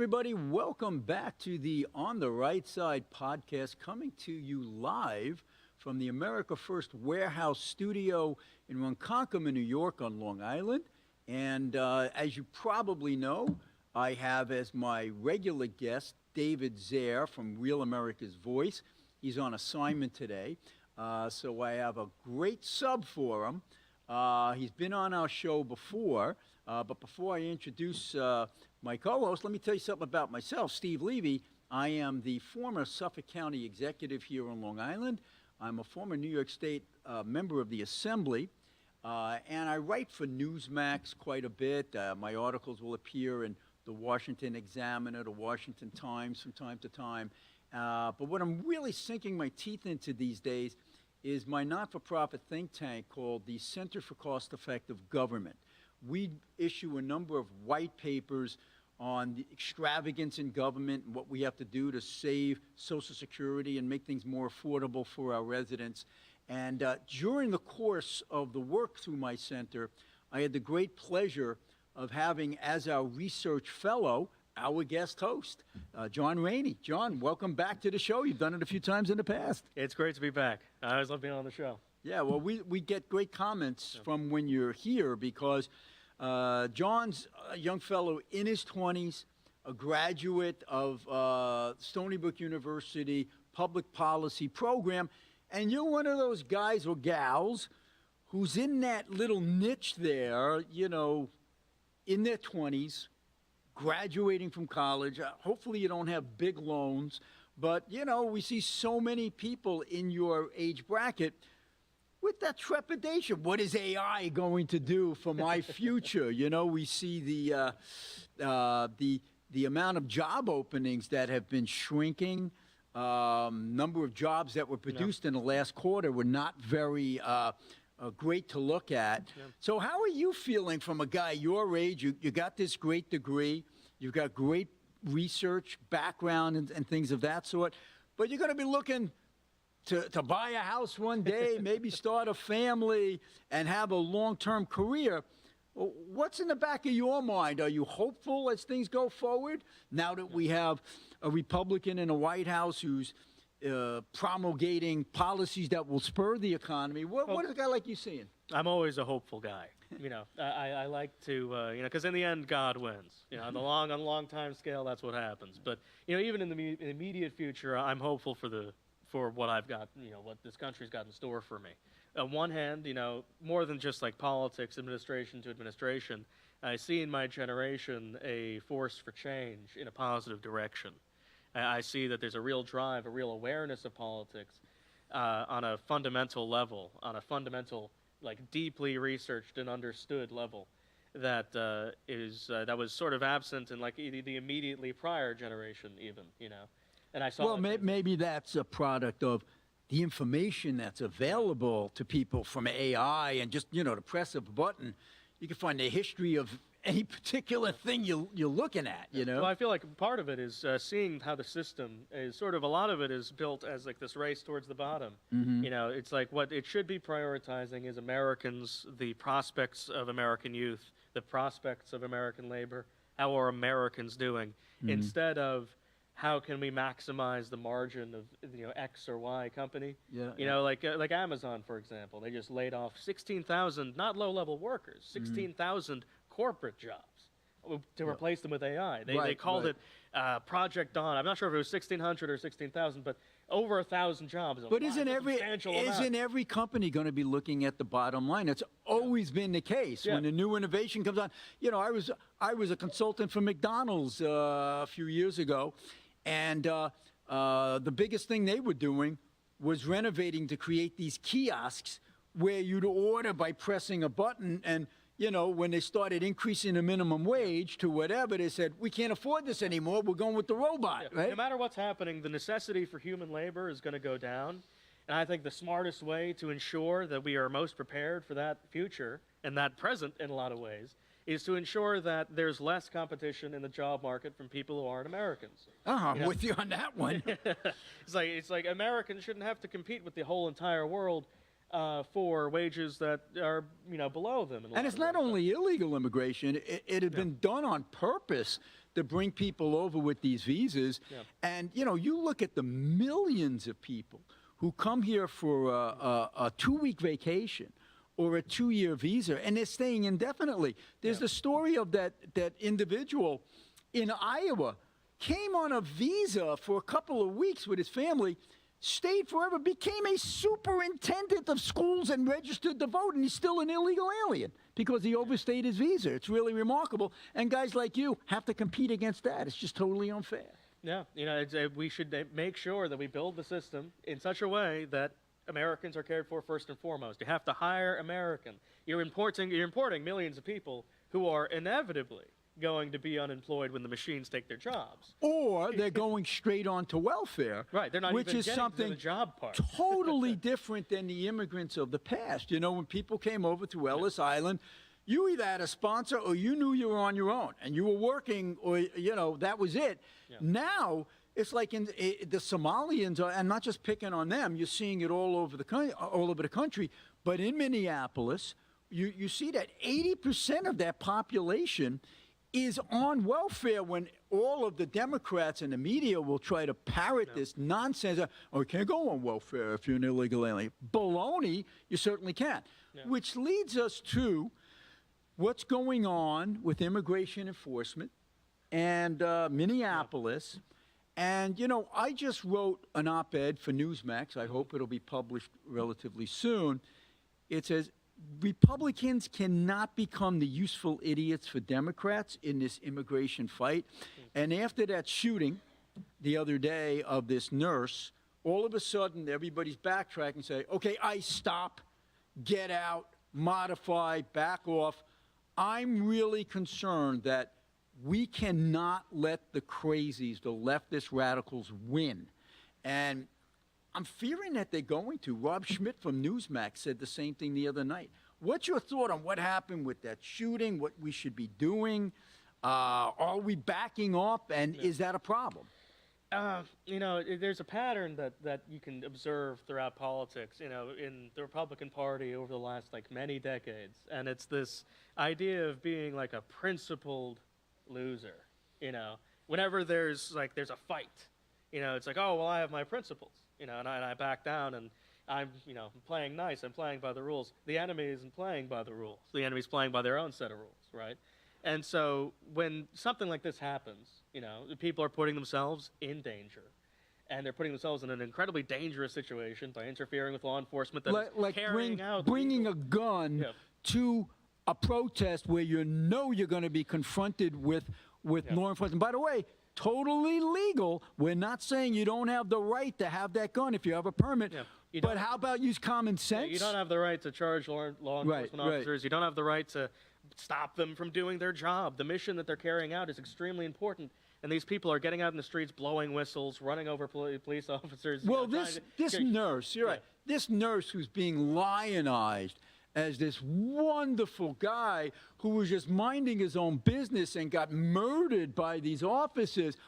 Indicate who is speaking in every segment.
Speaker 1: everybody. Welcome back to the On the Right Side podcast, coming to you live from the America First Warehouse Studio in Ronkonkoma, New York on Long Island. And as you probably know, I have as my regular guest David Zare from Real America's Voice. He's on assignment today, so I have a great sub for him. He's been on our show before, but before I introduce my co-host, let me tell you something about myself. Steve Levy. I am the former Suffolk County executive here on Long Island. I'm a former New York State member of the Assembly, and I write for Newsmax quite a bit. My articles will appear in the Washington Examiner, the Washington Times from time to time. But what I'm really sinking my teeth into these days is my not-for-profit think tank called the Center for Cost-Effective Government. We issue a number of white papers on the extravagance in government and what we have to do to save Social Security and make things more affordable for our residents. And during the course of the work through my center, I had the great pleasure of having as our research fellow our guest host, John Rainey. John, welcome back to the show. You've done it a few times in the past.
Speaker 2: It's great to be back. I always love being on the show.
Speaker 1: Yeah, well, we get great comments from when you're here because John's a young fellow in his 20s, a graduate of Stony Brook University public policy program, and you're one of those guys or gals who's in that little niche there, you know, in their 20s, graduating from college. Hopefully you don't have big loans, but, you know, we see so many people in your age bracket with that trepidation. What is AI going to do for my future? You know, we see the amount of job openings that have been shrinking. Number of jobs that were produced in the last quarter were not very great to look at. Yeah. So how are you feeling from a guy your age? You got this great degree. You've got great research background and things of that sort. But you're going to be looking to buy a house one day, maybe start a family and have a long-term career. What's in the back of your mind? Are you hopeful as things go forward now that we have a Republican in the White House who's promulgating policies that will spur the economy? What is a guy like you seeing?
Speaker 2: I'm always a hopeful guy. You know, I like to, you know, because in the end, God wins. You know, on the long time scale, that's what happens. But, you know, even in the immediate future, I'm hopeful for what I've got, you know, what this country's got in store for me. On one hand, you know, more than just like politics, administration to administration, I see in my generation a force for change in a positive direction. I see that there's a real drive, a real awareness of politics on a fundamental level, on a fundamental, like deeply researched and understood level that that was sort of absent in like the immediately prior generation even, you know. And I saw
Speaker 1: well, maybe that's a product of the information that's available to people from AI and just, you know, to press a button, you can find the history of any particular thing you're looking at, you know?
Speaker 2: Well, I feel like part of it is seeing how the system is sort of, a lot of it is built as like this race towards the bottom. Mm-hmm. You know, it's like what it should be prioritizing is Americans, the prospects of American youth, the prospects of American labor, how are Americans doing, instead of how can we maximize the margin of, you know, X or Y company? You know, like Amazon, for example, they just laid off 16,000, not low-level workers, 16,000 corporate jobs to replace them with AI. They called it Project Dawn. I'm not sure if it was 1,600 or 16,000, but over 1,000 jobs.
Speaker 1: But isn't every company going to be looking at the bottom line? It's always been the case. When a new innovation comes on, you know, I was a consultant for McDonald's a few years ago, and the biggest thing they were doing was renovating to create these kiosks where you'd order by pressing a button. And you know, when they started increasing the minimum wage to whatever, they said, we can't afford this anymore. We're going with the robot, right?
Speaker 2: No matter what's happening, the necessity for human labor is going to go down. And I think the smartest way to ensure that we are most prepared for that future, and that present in a lot of ways, is to ensure that there's less competition in the job market from people who aren't Americans.
Speaker 1: I'm with you on that one.
Speaker 2: It's like Americans shouldn't have to compete with the whole entire world for wages that are below them.
Speaker 1: And it's not only illegal immigration, it had been done on purpose to bring people over with these visas.
Speaker 2: Yeah.
Speaker 1: And, you look at the millions of people who come here for a 2-week vacation or a 2-year visa, and they're staying indefinitely. There's the story of that individual in Iowa, came on a visa for a couple of weeks with his family, stayed forever, became a superintendent of schools and registered to vote, and he's still an illegal alien because he overstayed his visa. It's really remarkable. And guys like you have to compete against that. It's just totally unfair.
Speaker 2: Yeah, we should make sure that we build the system in such a way that Americans are cared for first and foremost. You have to hire American. You're importing millions of people who are inevitably going to be unemployed when the machines take their jobs.
Speaker 1: Or they're going straight on to welfare.
Speaker 2: Right, they're not
Speaker 1: which
Speaker 2: even
Speaker 1: is
Speaker 2: getting
Speaker 1: something
Speaker 2: to the job part.
Speaker 1: totally different than the immigrants of the past. When people came over to Ellis Island, you either had a sponsor or you knew you were on your own and you were working, or that was it. Yeah. Now it's like the Somalians are, and not just picking on them. You're seeing it all over the country. But in Minneapolis, you see that 80% of that population is on welfare, when all of the Democrats and the media will try to parrot this nonsense. Oh, you can't go on welfare if you're an illegal alien. Baloney, you certainly can. Yeah. Which leads us to what's going on with immigration enforcement and Minneapolis. Yeah. And, I just wrote an op-ed for Newsmax. I hope it'll be published relatively soon. It says, Republicans cannot become the useful idiots for Democrats in this immigration fight. And after that shooting the other day of this nurse, all of a sudden everybody's backtracking and say, okay, ICE, stop, get out, modify, back off. I'm really concerned that we cannot let the crazies, the leftist radicals, win. And I'm fearing that they're going to. Rob Schmidt from Newsmax said the same thing the other night. What's your thought on what happened with that shooting, what we should be doing? Are we backing up, and is that a problem?
Speaker 2: There's a pattern that you can observe throughout politics, in the Republican Party over the last, many decades. And it's this idea of being like a principled loser, Whenever there's a fight, it's like, oh, well, I have my principles. And I back down, and I'm playing nice. I'm playing by the rules. The enemy isn't playing by the rules. The enemy's playing by their own set of rules, right? And so when something like this happens, people are putting themselves in danger, and they're putting themselves in an incredibly dangerous situation by interfering with law enforcement that is carrying out
Speaker 1: bringing a gun to a protest where you're going to be confronted with law enforcement. By the way, totally legal. We're not saying you don't have the right to have that gun if you have a permit. Yeah. But how about use common sense?
Speaker 2: You don't have the right to charge law enforcement officers. Right. You don't have the right to stop them from doing their job. The mission that they're carrying out is extremely important. And these people are getting out in the streets, blowing whistles, running over police officers.
Speaker 1: Well, this nurse, you're right. This nurse who's being lionized as this wonderful guy who was just minding his own business and got murdered by these officers.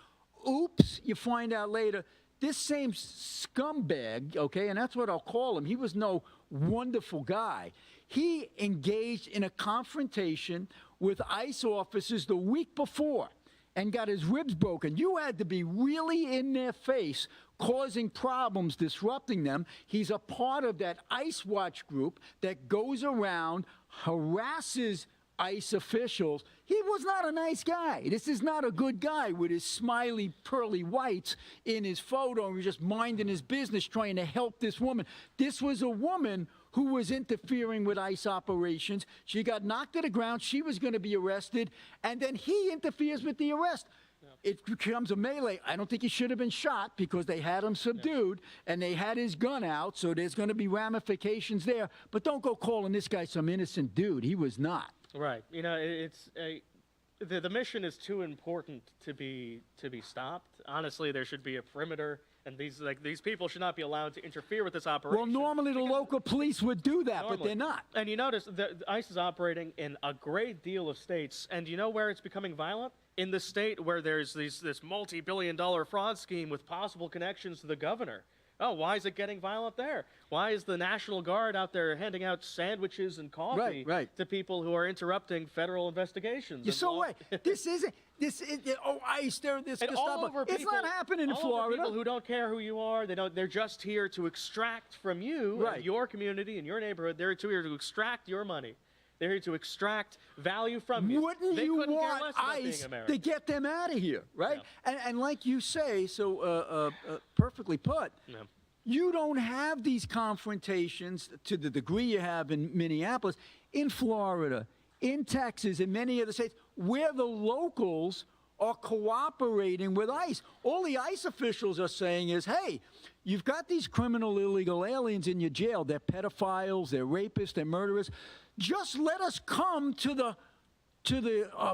Speaker 1: Oops, you find out later, this same scumbag, okay, and that's what I'll call him, he was no wonderful guy. He engaged in a confrontation with ICE officers the week before and got his ribs broken. You had to be really in their face, causing problems, disrupting them. He's a part of that ICE Watch group that goes around, harasses ICE officials. He was not a nice guy. This is not a good guy with his smiley, pearly whites in his photo. He was just minding his business, trying to help this woman. This was a woman who was interfering with ICE operations. She got knocked to the ground. She was going to be arrested, and then he interferes with the arrest. Yeah. It becomes a melee. I don't think he should have been shot because they had him subdued, and they had his gun out, so there's going to be ramifications there. But don't go calling this guy some innocent dude. He was not.
Speaker 2: Right. The mission is too important to be stopped. Honestly, there should be a perimeter, and these people should not be allowed to interfere with this operation.
Speaker 1: Well, normally the local police would do that, but they're not.
Speaker 2: And you notice that ICE is operating in a great deal of states, and you know where it's becoming violent? In the state where there's this multi-billion-dollar fraud scheme with possible connections to the governor. Oh, why is it getting violent there? Why is the National Guard out there handing out sandwiches and coffee
Speaker 1: Right.
Speaker 2: to people who are interrupting federal investigations?
Speaker 1: You're so right. This is ICE. They're this
Speaker 2: And
Speaker 1: Gestapo.
Speaker 2: all over
Speaker 1: It's
Speaker 2: people,
Speaker 1: not happening in
Speaker 2: all over
Speaker 1: Florida.
Speaker 2: people who don't care who you are. They're just here to extract from you,
Speaker 1: Right.
Speaker 2: and your community, and your neighborhood. They're here to extract your money. They're here to extract value from you.
Speaker 1: Wouldn't
Speaker 2: They
Speaker 1: you
Speaker 2: couldn't care
Speaker 1: want
Speaker 2: less about being
Speaker 1: ICE to
Speaker 2: American.
Speaker 1: get them out of here, right? And like you say, so perfectly put,
Speaker 2: Yeah.
Speaker 1: you don't have these confrontations to the degree you have in Minneapolis, in Florida, in Texas, in many other states, where the locals are cooperating with ICE. All the ICE officials are saying is, hey, you've got these criminal illegal aliens in your jail. They're pedophiles, they're rapists, they're murderers. Just let us come to the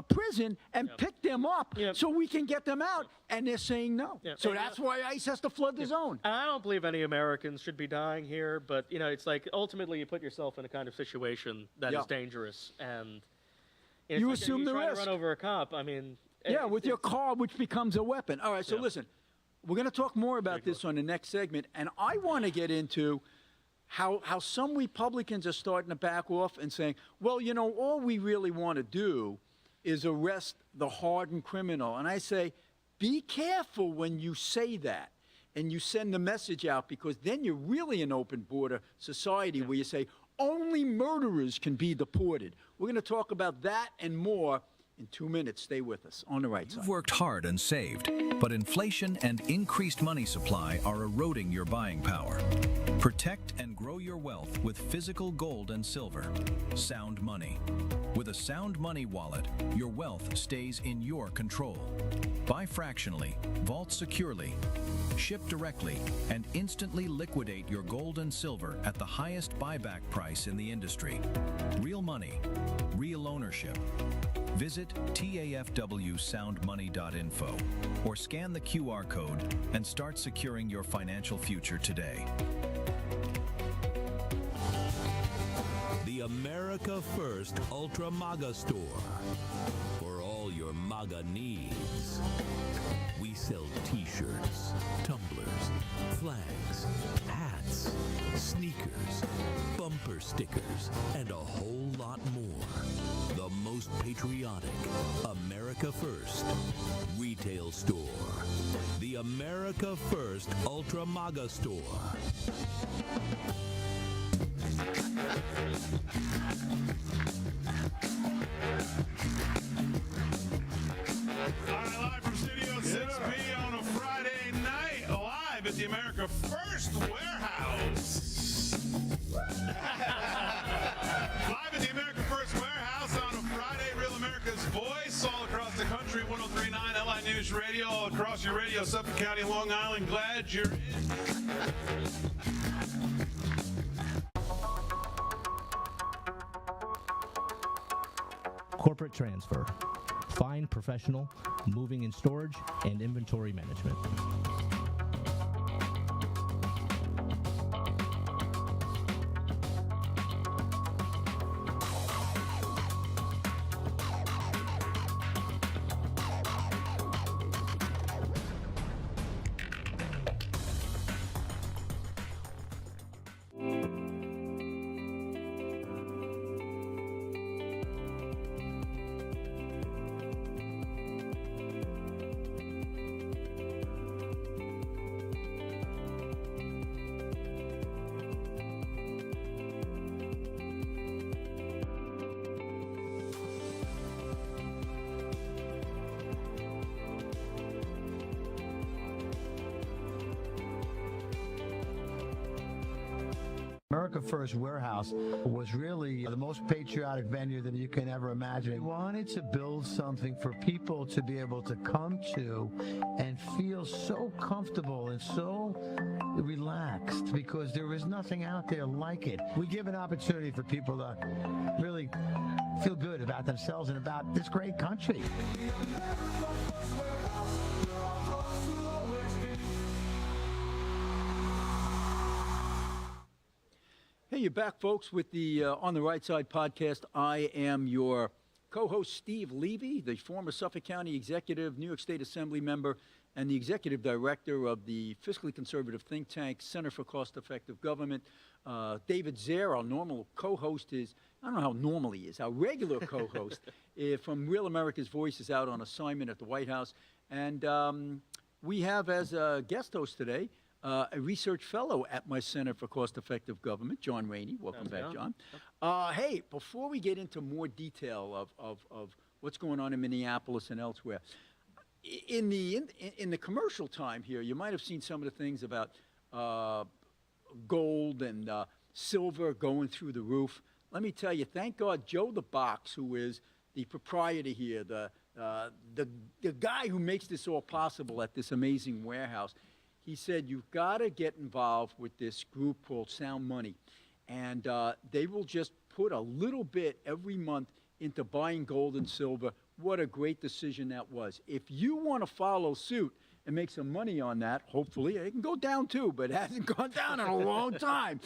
Speaker 1: prison and pick them up so we can get them out. And they're saying no. So
Speaker 2: And,
Speaker 1: that's why ICE has to flood the zone.
Speaker 2: And I don't believe any Americans should be dying here, but it's like ultimately you put yourself in a kind of situation that is dangerous, and it's
Speaker 1: You
Speaker 2: like
Speaker 1: assume the
Speaker 2: trying
Speaker 1: risk.
Speaker 2: to run over a cop. I mean,
Speaker 1: Yeah, with your car, which becomes a weapon. All right, so listen, we're going to talk more about this on the next segment, and I want to get into how some Republicans are starting to back off and saying, well, all we really want to do is arrest the hardened criminal. And I say, be careful when you say that and you send the message out, because then you're really an open border society where you say only murderers can be deported. We're going to talk about that and more in 2 minutes. Stay with us on the right side.
Speaker 3: You've worked hard and saved, but inflation and increased money supply are eroding your buying power. Protect and grow your wealth with physical gold and silver. Sound Money. With a Sound Money wallet, your wealth stays in your control. Buy fractionally, vault securely, ship directly, and instantly liquidate your gold and silver at the highest buyback price in the industry. Real money, real ownership. Visit tafwsoundmoney.info or scan the QR code and start securing your financial future today.
Speaker 4: The America First Ultra MAGA store. For all your MAGA needs. We sell t-shirts, tumblers, flags, hats, sneakers, bumper stickers, and a whole lot more. The most patriotic America First retail store. The America First Ultra MAGA store.
Speaker 5: All right, live from Studio 6B on a Friday night, live at the America First Warehouse. Live at the America First Warehouse on a Friday, Real America's Voice, all across the country, 103.9 LI News Radio, all across your radio, Suffolk County, Long Island. Glad you're in.
Speaker 6: Corporate transfer. Fine professional, moving and storage, and inventory management.
Speaker 7: America First Warehouse was really the most patriotic venue that you can ever imagine. We wanted to build something for people to be able to come to and feel so comfortable and so relaxed, because there is nothing out there like it. We give an opportunity for people to really feel good about themselves and about this great country.
Speaker 1: Hey, you're back, folks, with the On the Right Side podcast. I am your co-host Steve Levy, the former Suffolk County executive, New York State Assembly member, and the executive director of the fiscally conservative think tank Center for Cost-Effective Government. David Zare, our normal co-host, is, I don't know how normal he is, our regular co-host from Real America's Voice, is out on assignment at the White House. And we have as a guest host today a research fellow at my Center for Cost-Effective Government, John Rainey. Welcome back, John. Hey, before we get into more detail of what's going on in Minneapolis and elsewhere, in the commercial time here, you might have seen some of the things about gold and silver going through the roof. Let me tell you, thank God Joe the Box, who is the proprietor here, the guy who makes this all possible at this amazing warehouse, he said, you've got to get involved with this group called Sound Money. And they will just put a little bit every month into buying gold and silver. What a great decision that was. If you want to follow suit and make some money on that, hopefully, it can go down too, but it hasn't gone down in a long time.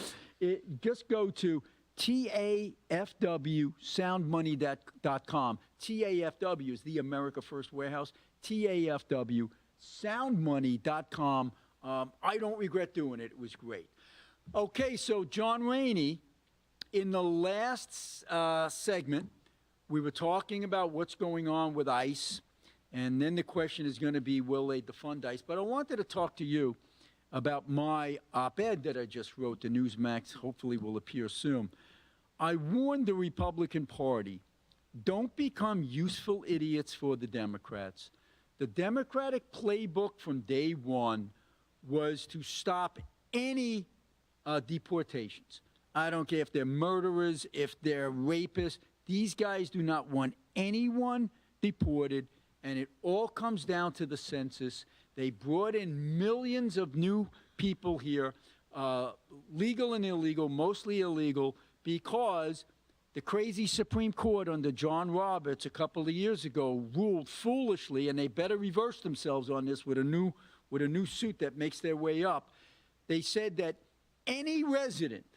Speaker 1: Just go to TAFWSoundmoney.com. TAFW is the America First Warehouse. TAFW soundmoney.com. I don't regret doing it. It was great. Okay, so John Rainey, in the last segment, we were talking about what's going on with ICE, and then the question is going to be, will they defund ICE? But I wanted to talk to you about my op-ed that I just wrote to Newsmax, hopefully will appear soon. I warned the Republican Party, don't become useful idiots for the Democrats. The Democratic playbook from day one was to stop any deportations. I don't care if they're murderers, if they're rapists. These guys do not want anyone deported, and it all comes down to the census. They brought in millions of new people here, legal and illegal, mostly illegal, because the crazy Supreme Court under John Roberts a couple of years ago ruled foolishly, and they better reverse themselves on this with a new suit that makes their way up. They said that any resident,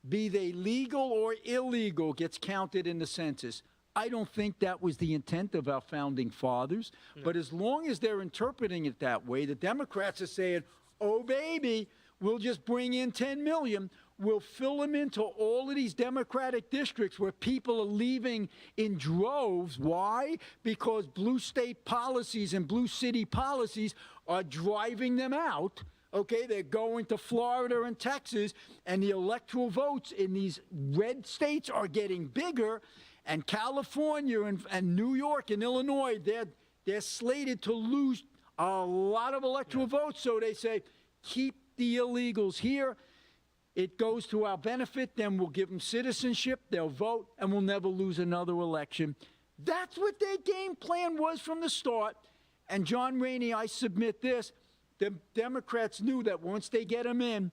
Speaker 1: be they legal or illegal, gets counted in the census. I don't think that was the intent of our founding fathers. No. But as long as they're interpreting it that way, the Democrats are saying, oh, baby, we'll just bring in 10 million. We'll fill them into all of these Democratic districts where people are leaving in droves. Why? Because blue state policies and blue city policies are driving them out. Okay, they're going to Florida and Texas, and the electoral votes in these red states are getting bigger, and California and New York and Illinois, they're slated to lose a lot of electoral votes, so they say, keep the illegals here. It goes to our benefit, then we'll give them citizenship, they'll vote, and we'll never lose another election. That's what their game plan was from the start, and John Rainey, I submit this, the Democrats knew that once they get them in,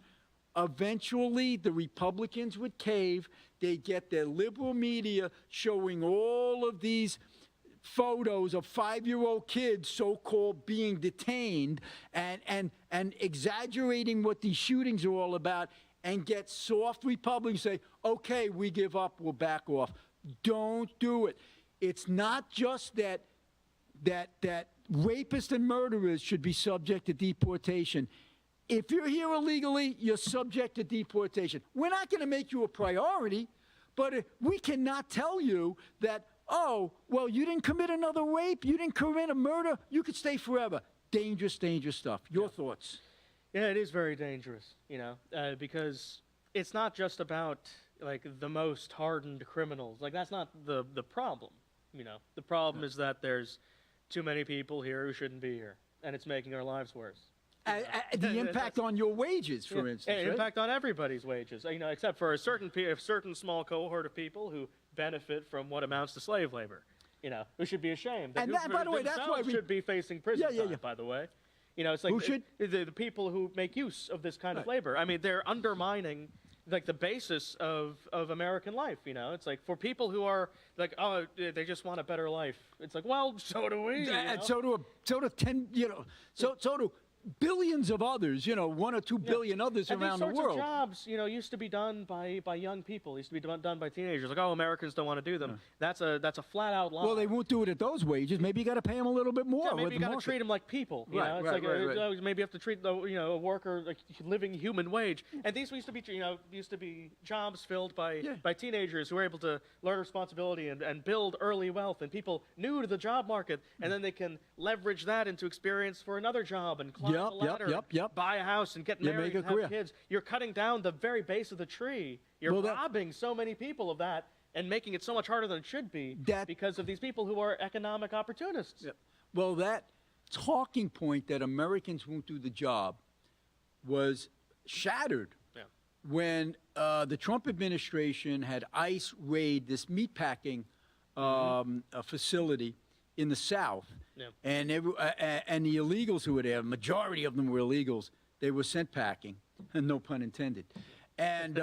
Speaker 1: eventually the Republicans would cave. They'd get their liberal media showing all of these photos of 5-year-old kids, so-called, being detained and exaggerating what these shootings are all about, and get soft Republicans say, okay, we give up, we'll back off. Don't do it. It's not just that rapists and murderers should be subject to deportation. If you're here illegally, you're subject to deportation. We're not going to make you a priority, but we cannot tell you that, oh, well, you didn't commit another rape, you didn't commit a murder, you could stay forever. Dangerous, dangerous stuff. Your thoughts?
Speaker 2: Yeah, it is very dangerous, because it's not just about, like, the most hardened criminals. Like, that's not the problem, The problem is that there's too many people here who shouldn't be here, and it's making our lives worse.
Speaker 1: The impact on your wages, for instance, right?
Speaker 2: Impact on everybody's wages, except for a certain small cohort of people who benefit from what amounts to slave labor, who should be ashamed.
Speaker 1: And that, by the way, that's why we
Speaker 2: should be facing prison time, by the way. It's like
Speaker 1: who should?
Speaker 2: The people who make use of this kind of labor. I mean, they're undermining like the basis of American life. It's like for people who are like, oh, they just want a better life. It's like, well, so do we.
Speaker 1: And so do billions of others, 1 or 2 billion others
Speaker 2: And
Speaker 1: around
Speaker 2: these
Speaker 1: the
Speaker 2: sorts
Speaker 1: world.
Speaker 2: of jobs, used to be done by young people. Used to be done by teenagers. Like, oh, Americans don't want to do them. That's a flat out lie.
Speaker 1: Well, they won't do it at those wages. Maybe you got to pay them a little bit more.
Speaker 2: Yeah, maybe
Speaker 1: with
Speaker 2: you
Speaker 1: the
Speaker 2: got to
Speaker 1: market.
Speaker 2: treat them like people. You
Speaker 1: Right,
Speaker 2: know? It's
Speaker 1: right,
Speaker 2: like
Speaker 1: right.
Speaker 2: maybe you have to treat a worker like living human wage. And these used to be jobs filled by teenagers who were able to learn responsibility and build early wealth, and people new to the job market, and then they can leverage that into experience for another job and climb
Speaker 1: Yep,
Speaker 2: the ladder,
Speaker 1: yep.
Speaker 2: buy a house and get
Speaker 1: You
Speaker 2: married
Speaker 1: make a
Speaker 2: and have
Speaker 1: career.
Speaker 2: kids. You're cutting down the very base of the tree. You're
Speaker 1: Well, that-
Speaker 2: robbing so many people of that and making it so much harder than it should be because of these people who are economic opportunists.
Speaker 1: Yep. Well, that talking point that Americans won't do the job was shattered when the Trump administration had ICE raid this meatpacking facility in the South.
Speaker 2: Yeah.
Speaker 1: And and the illegals who were there, majority of them were illegals. They were scent packing, and no pun intended. And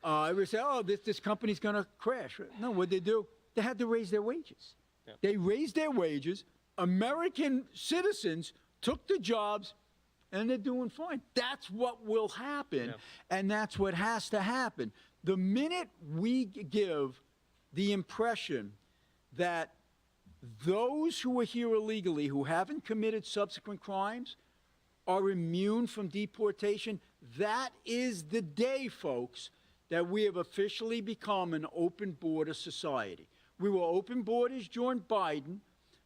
Speaker 1: everybody said, "Oh, this company's going to crash." No, what they do? They had to raise their wages.
Speaker 2: Yeah.
Speaker 1: They raised their wages. American citizens took the jobs, and they're doing fine. That's what will happen, and that's what has to happen. The minute we give the impression that those who are here illegally, who haven't committed subsequent crimes, are immune from deportation, that is the day, folks, that we have officially become an open border society. We were open borders during Biden.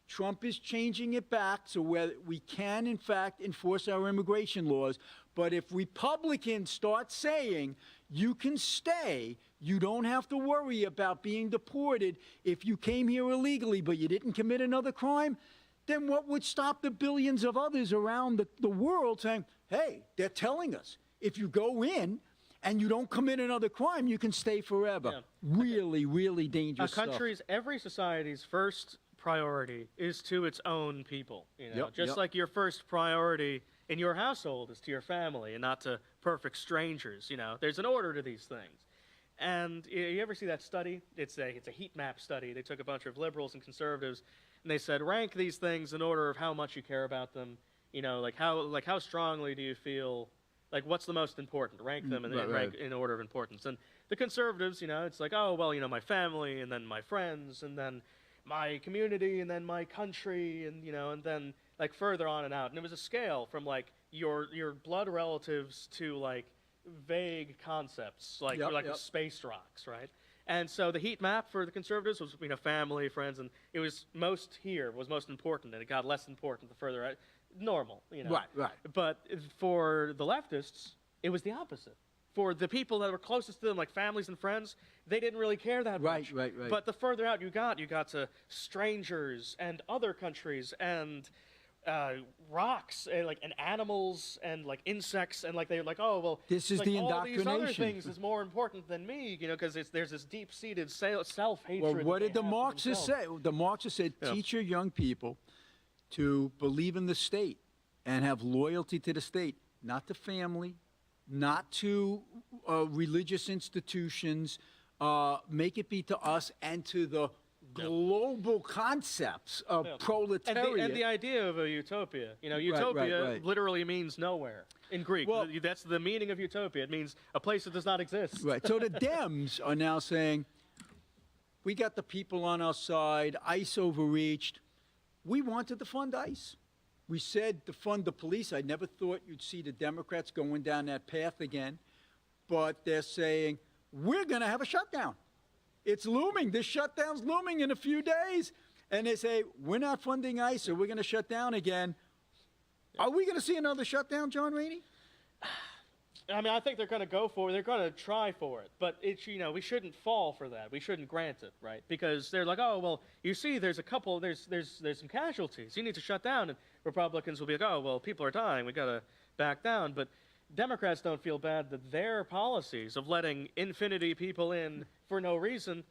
Speaker 1: Trump is changing it back so where we can, in fact, enforce our immigration laws. But if Republicans start saying you can stay, you don't have to worry about being deported if you came here illegally but you didn't commit another crime, then what would stop the billions of others around the world saying, hey, they're telling us if you go in and you don't commit another crime, you can stay forever.
Speaker 2: Yeah.
Speaker 1: Really, really dangerous stuff.
Speaker 2: Every society's first priority is to its own people. Just like your first priority in your household is to your family and not to perfect strangers. There's an order to these things. And you ever see that study? It's a heat map study. They took a bunch of liberals and conservatives, and they said rank these things in order of how much you care about them. Like how strongly do you feel? Like, what's the most important? Rank them and rank in order of importance. And the conservatives, it's like, oh, well, my family, and then my friends, and then my community, and then my country, and then like further on and out. And it was a scale from like your blood relatives to like vague concepts like space rocks, right? And so the heat map for the conservatives was family, friends, and it was most important, and it got less important the further out. Normal,
Speaker 1: Right.
Speaker 2: But for the leftists, it was the opposite. For the people that were closest to them, like families and friends, they didn't really care that much.
Speaker 1: Right.
Speaker 2: But the further out you got to strangers and other countries and rocks and and animals and like insects, and like they're like, oh well,
Speaker 1: this is
Speaker 2: like,
Speaker 1: the
Speaker 2: all these other
Speaker 1: indoctrination.
Speaker 2: things is more important than me, because there's this deep-seated self-hatred.
Speaker 1: Well, what
Speaker 2: that
Speaker 1: did
Speaker 2: they
Speaker 1: the
Speaker 2: have for
Speaker 1: Marxists
Speaker 2: themselves.
Speaker 1: say? The Marxists said, teach your young people to believe in the state and have loyalty to the state, not to family, not to religious institutions. Make it be to us and to the global concepts of proletariat.
Speaker 2: And the idea of a utopia. Utopia
Speaker 1: right.
Speaker 2: literally means nowhere in Greek.
Speaker 1: Well-
Speaker 2: That's the meaning of utopia. It means a place that does not exist.
Speaker 1: Right. So the Dems are now saying, we got the people on our side, ICE overreached. We wanted to fund ICE. We said to fund the police. I never thought you'd see the Democrats going down that path again. But they're saying, we're going to have a shutdown. It's looming. This shutdown's looming in a few days. And they say, we're not funding ICE, so we're going to shut down again. Are we going to see another shutdown, John Rainey?
Speaker 2: I mean, I think they're going to go for it. They're going to try for it. But it's, we shouldn't fall for that. We shouldn't grant it, right? Because they're like, oh, well, you see, there's some casualties. You need to shut down. And Republicans will be like, oh, well, people are dying. We got to back down. But Democrats don't feel bad that their policies of letting infinity people in for no reason,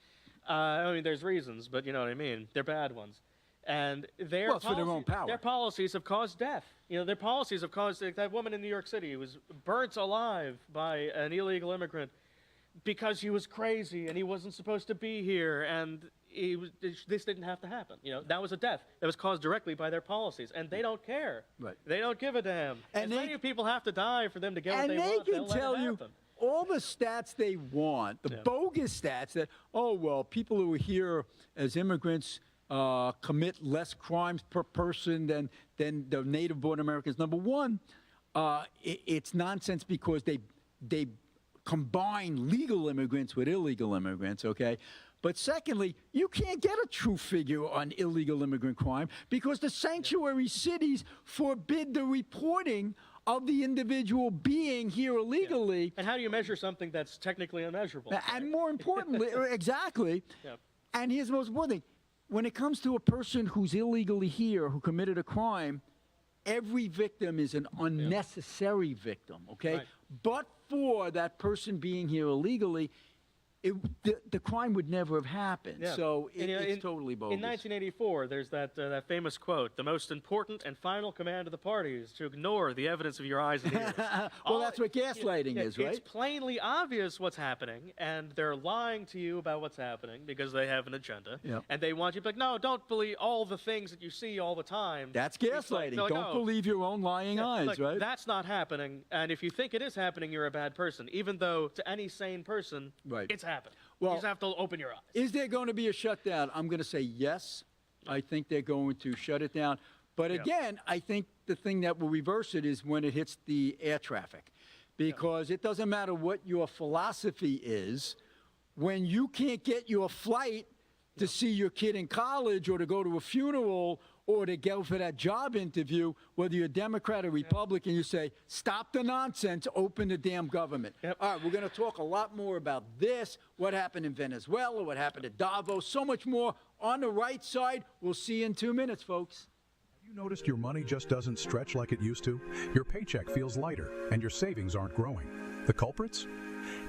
Speaker 2: I mean, there's reasons, but you know what I mean. They're bad ones. And
Speaker 1: Well, it's for their own power.
Speaker 2: Their policies have caused death. Their policies have caused, like, that woman in New York City who was burnt alive by an illegal immigrant because he was crazy and he wasn't supposed to be here, and this didn't have to happen. That was a death that was caused directly by their policies, and they don't care.
Speaker 1: Right.
Speaker 2: They don't give a damn.
Speaker 1: And
Speaker 2: As many people have to die for them to get what they want.
Speaker 1: can
Speaker 2: They'll let
Speaker 1: tell
Speaker 2: it
Speaker 1: you
Speaker 2: happen.
Speaker 1: all the stats they want, the bogus stats that, people who are here as immigrants commit less crimes per person than the native-born Americans. Number one, it's nonsense because they combine legal immigrants with illegal immigrants, okay? But secondly, you can't get a true figure on illegal immigrant crime because the sanctuary cities forbid the reporting of the individual being here illegally.
Speaker 2: And how do you measure something that's technically unmeasurable?
Speaker 1: And more importantly, exactly.
Speaker 2: Yep.
Speaker 1: And here's the most important thing. When it comes to a person who's illegally here, who committed a crime, every victim is an unnecessary victim, okay?
Speaker 2: Right.
Speaker 1: But for that person being here illegally, the crime would never have happened.
Speaker 2: Yeah.
Speaker 1: So
Speaker 2: And,
Speaker 1: it's totally bogus.
Speaker 2: In 1984, there's that famous quote: "The most important and final command of the party is to ignore the evidence of your eyes and ears."
Speaker 1: Well, that's what gaslighting is, right?
Speaker 2: It's plainly obvious what's happening, and they're lying to you about what's happening because they have an agenda,
Speaker 1: Yep.
Speaker 2: and they want you to be like, "No, don't believe all the things that you see all the time."
Speaker 1: That's
Speaker 2: It's like-
Speaker 1: gaslighting.
Speaker 2: they're like,
Speaker 1: Don't
Speaker 2: "Oh,
Speaker 1: believe your own lying eyes,
Speaker 2: look,
Speaker 1: right?
Speaker 2: That's not happening, and if you think it is happening, you're a bad person, even though to any sane person,
Speaker 1: Right.
Speaker 2: it's happening.
Speaker 1: Well,
Speaker 2: you just have to open your eyes.
Speaker 1: Is there going to be a shutdown? I'm going to say yes. I think they're going to shut it down. But again, I think the thing that will reverse it is when it hits the air traffic. Because it doesn't matter what your philosophy is, when you can't get your flight to see your kid in college or to go to a funeral or to go for that job interview, whether you're Democrat or Republican, you say, stop the nonsense, open the damn government.
Speaker 2: Yep.
Speaker 1: All right, we're going to talk a lot more about this, what happened in Venezuela, what happened at Davos, so much more on the right side. We'll see you in 2 minutes, folks.
Speaker 8: You noticed your money just doesn't stretch like it used to? Your paycheck feels lighter, and your savings aren't growing. The culprits?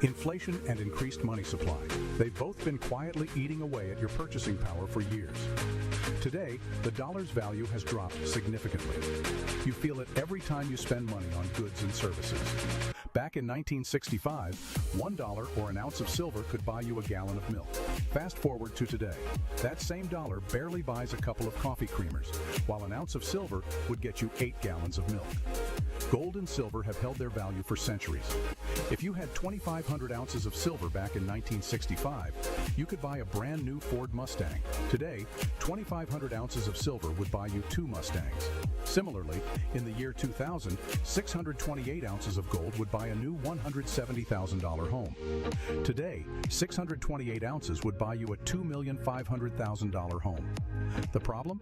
Speaker 8: Inflation and increased money supply. They've both been quietly eating away at your purchasing power for years. Today, the dollar's value has dropped significantly. You feel it every time you spend money on goods and services. Back in 1965, $1 or an ounce of silver could buy you a gallon of milk. Fast forward to today. That same dollar barely buys a couple of coffee creamers, while an ounce of silver would get you 8 gallons of milk. Gold and silver have held their value for centuries. If you had 2,500 ounces of silver back in 1965, you could buy a brand new Ford Mustang. Today, 2,500 ounces of silver would buy you 2 Mustangs. Similarly, in the year 2000, 628 ounces of gold would buy a new $170,000 home. Today, 628 ounces would buy you a $2,500,000 home. The problem?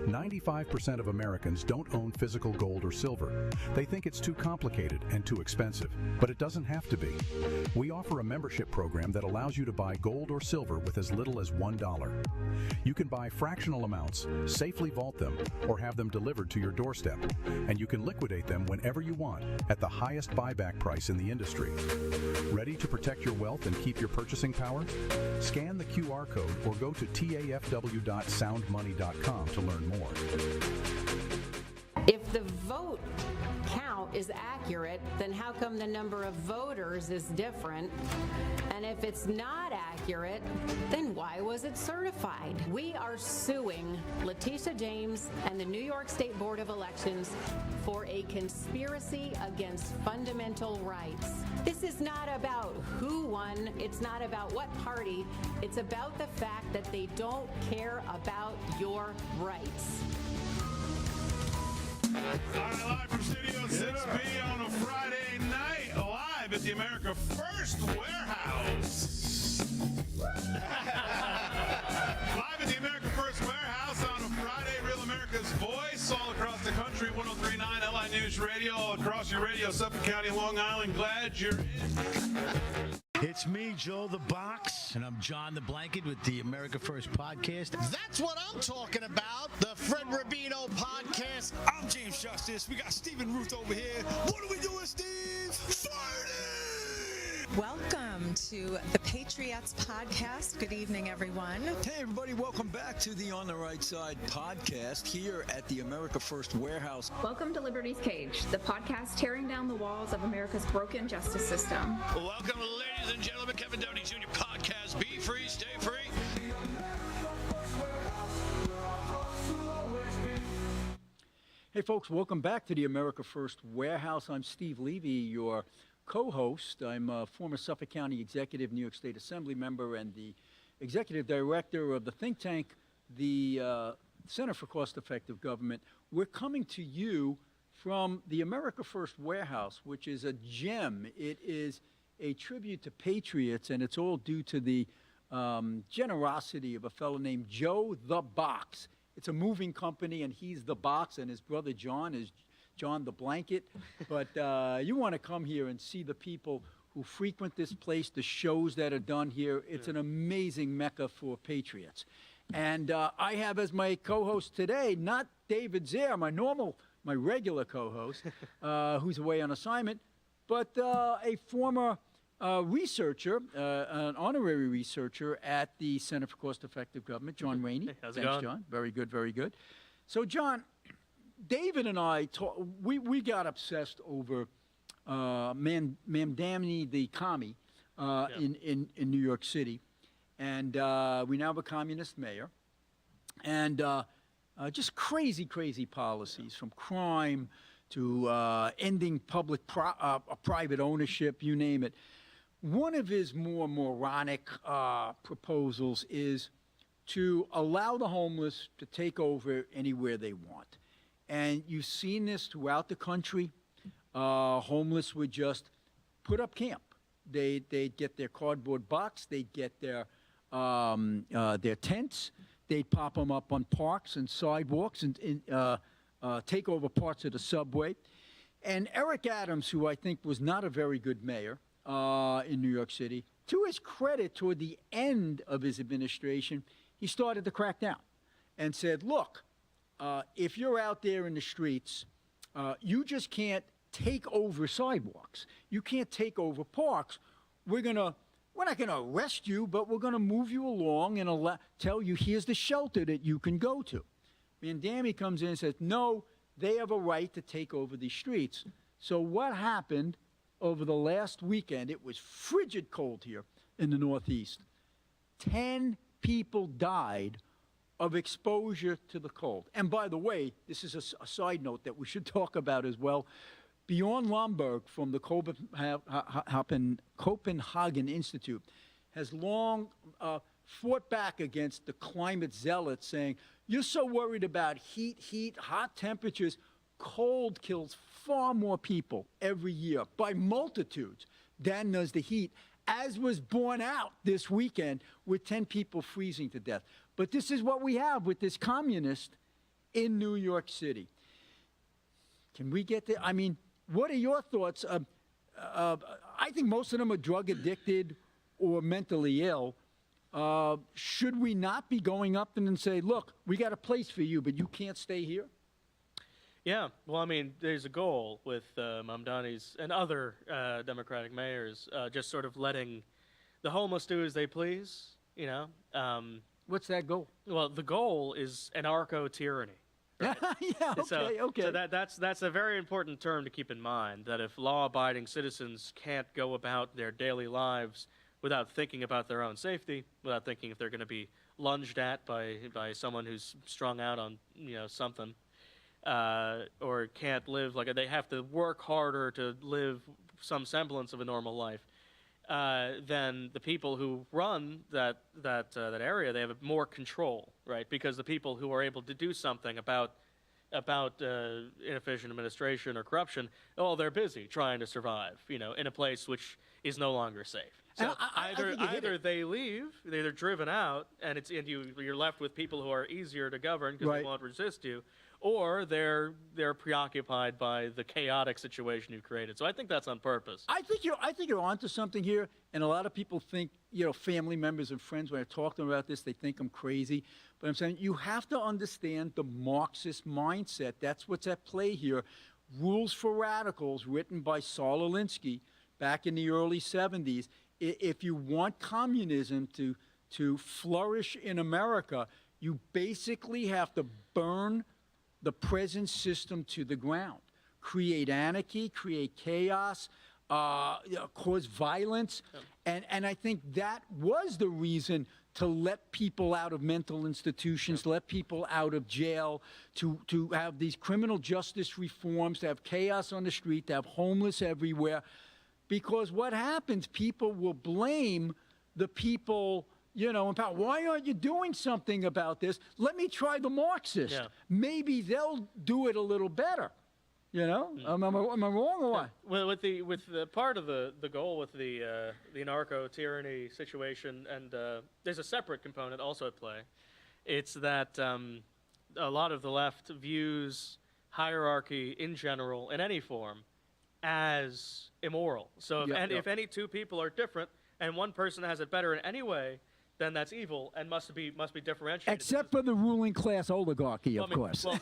Speaker 8: 95% of Americans don't own physical gold or silver. They think it's too complicated and too expensive, but it doesn't have to be. We offer a membership program that allows you to buy gold or silver with as little as $1. You can buy fractional amounts, safely vault them, or have them delivered to your doorstep, and you can liquidate them whenever you want at the highest buyback price in the industry. Ready to protect your wealth and keep your purchasing power? Scan the QR code or go to tafw.soundmoney.com to learn more.
Speaker 9: If the vote count is accurate, then how come the number of voters is different? And if it's not accurate, then why was it certified? We are suing Letitia James and the New York State Board of Elections for a conspiracy against fundamental rights. This is not about who won. It's not about what party. It's about the fact that they don't care about your rights.
Speaker 5: All right, live from Studio 6B on a Friday night, live at the America First Warehouse. Live at the America First Warehouse on a Friday, Real America's Voice, all across the country, 103.9 LI News Radio, all across your radio, Suffolk County, Long Island. Glad you're in.
Speaker 10: It's me, Joe the Box, and I'm John the Blanket with the America First Podcast.
Speaker 11: That's what I'm talking about, the Fred Rubino Podcast.
Speaker 12: I'm James Justice. We got Stephen Ruth over here. What are we doing, Steve? Fighting! Welcome to the Patriots Podcast. Good evening, everyone.
Speaker 1: Hey, everybody, welcome back to the On the Right Side podcast here at the America First Warehouse.
Speaker 13: Welcome to Liberty's Cage, the podcast tearing down the walls of America's broken justice system.
Speaker 11: Welcome, ladies and gentlemen, Kevin Downey Jr. podcast. Be free, stay free.
Speaker 1: Hey, folks, welcome back to the America First Warehouse. I'm Steve Levy, your co-host. I'm a former Suffolk County Executive, New York State Assembly member, and the Executive Director of the think tank, the Center for Cost-Effective Government. We're coming to you from the America First Warehouse, which is a gem. It is a tribute to patriots, and it's all due to the generosity of a fellow named Joe the Box. It's a moving company, and he's the box, and his brother John is John the Blanket. But you want to come here and see the people who frequent this place, the shows that are done here. It's an amazing mecca for patriots. And I have as my co-host today, not David Zaire, my regular co-host, who's away on assignment, but a former researcher, an honorary researcher at the Center for Cost-Effective Government, John Rainey.
Speaker 2: Hey, how's it
Speaker 1: Thanks,
Speaker 2: going?
Speaker 1: John. Very good, very good. So, John, David and I, we got obsessed over Mamdani the commie in New York City. And we now have a communist mayor. And just crazy, crazy policies, from crime to ending public private ownership, you name it. One of his more moronic proposals is to allow the homeless to take over anywhere they want. And you've seen this throughout the country. Homeless would just put up camp. They'd get their cardboard box. They'd get their tents. They'd pop them up on parks and sidewalks and take over parts of the subway. And Eric Adams, who I think was not a very good mayor in New York City, to his credit, toward the end of his administration, he started to crack down and said, look, if you're out there in the streets, you just can't take over sidewalks. You can't take over parks. We're not going to arrest you, but we're going to move you along and tell you here's the shelter that you can go to. Mamdani comes in and says, no, they have a right to take over these streets. So what happened over the last weekend? It was frigid cold here in the Northeast. 10 people died of exposure to the cold. And by the way, this is a side note that we should talk about as well. Bjorn Lomborg from the Copenhagen Institute has long fought back against the climate zealots, saying, you're so worried about heat, hot temperatures. Cold kills far more people every year by multitudes than does the heat, as was borne out this weekend with 10 people freezing to death. But this is what we have with this communist in New York City. Can we get there? I mean, what are your thoughts? I think most of them are drug addicted or mentally ill. Should we not be going up and say, look, we got a place for you, but you can't stay here?
Speaker 2: Yeah, well, I mean, there's a goal with Mamdani's and other Democratic mayors just sort of letting the homeless do as they please, you know.
Speaker 1: What's that goal?
Speaker 2: Well, the goal is anarcho-tyranny. Right?
Speaker 1: Yeah, okay.
Speaker 2: So that's a very important term to keep in mind, that if law-abiding citizens can't go about their daily lives without thinking about their own safety, without thinking if they're going to be lunged at by someone who's strung out on, you know, something, or can't live like they have to work harder to live some semblance of a normal life, then the people who run that area, they have more control, right? Because the people who are able to do something about inefficient administration or corruption, they're busy trying to survive, you know, in a place which is no longer safe. So either they leave, they're driven out, and you're left with people who are easier to govern because they won't resist you, or they're preoccupied by the chaotic situation you've created. So I think that's on purpose.
Speaker 1: I think you're onto something here, and a lot of people think, you know, family members and friends, when I talk to them about this, they think I'm crazy. But I'm saying you have to understand the Marxist mindset. That's what's at play here. Rules for Radicals, written by Saul Alinsky back in the early 70s. If you want communism to flourish in America, you basically have to burn the present system to the ground, create anarchy, create chaos, cause violence. And I think that was the reason to let people out of mental institutions, to let people out of jail, to have these criminal justice reforms, to have chaos on the street, to have homeless everywhere. Because what happens, people will blame the people, in power. Why aren't you doing something about this? Let me try the Marxists.
Speaker 2: Yeah.
Speaker 1: Maybe they'll do it a little better. Am I wrong or what?
Speaker 2: Well, with the part of the goal with the anarcho-tyranny situation, and there's a separate component also at play. It's that a lot of the left views hierarchy in general, in any form, as immoral. So if any two people are different and one person has it better in any way, then that's evil and must be differentiated.
Speaker 1: Except for the ruling class oligarchy, of course.
Speaker 2: Well,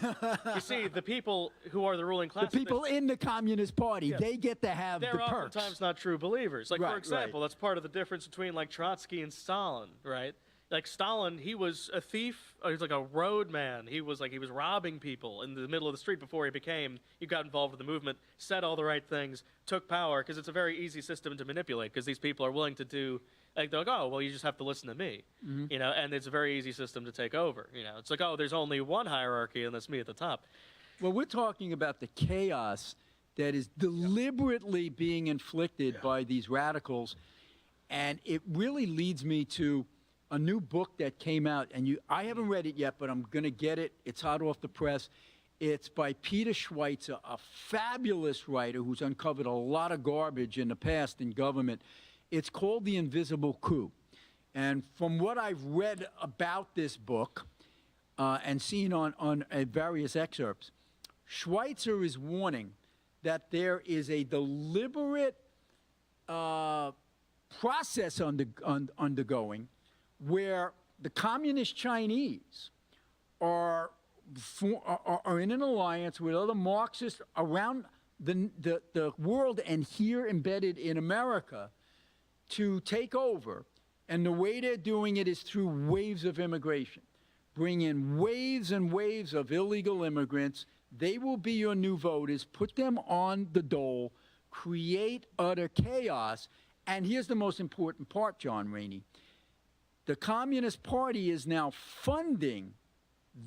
Speaker 2: you see, the people who are the ruling class,
Speaker 1: the people in the Communist Party, they get to have the perks.
Speaker 2: They're oftentimes not true believers. For example, that's part of the difference between Trotsky and Stalin, right? Like Stalin, he was a thief. He was like a road man. He was robbing people in the middle of the street before he got involved with the movement, said all the right things, took power, because it's a very easy system to manipulate, because these people are willing to do, they're like, oh, well, you just have to listen to me, and it's a very easy system to take over. It's like, oh, there's only one hierarchy, and that's me at the top.
Speaker 1: Well, we're talking about the chaos that is deliberately being inflicted by these radicals, and it really leads me to a new book that came out, and I haven't read it yet, but I'm going to get it. It's hot off the press. It's by Peter Schweitzer, a fabulous writer who's uncovered a lot of garbage in the past in government. It's called The Invisible Coup. And from what I've read about this book and seen on various excerpts, Schweitzer is warning that there is a deliberate process undergoing where the communist Chinese are in an alliance with other Marxists around the world and here embedded in America to take over. And the way they're doing it is through waves of immigration. Bring in waves and waves of illegal immigrants. They will be your new voters. Put them on the dole. Create utter chaos. And here's the most important part, John Rainey. The Communist Party is now funding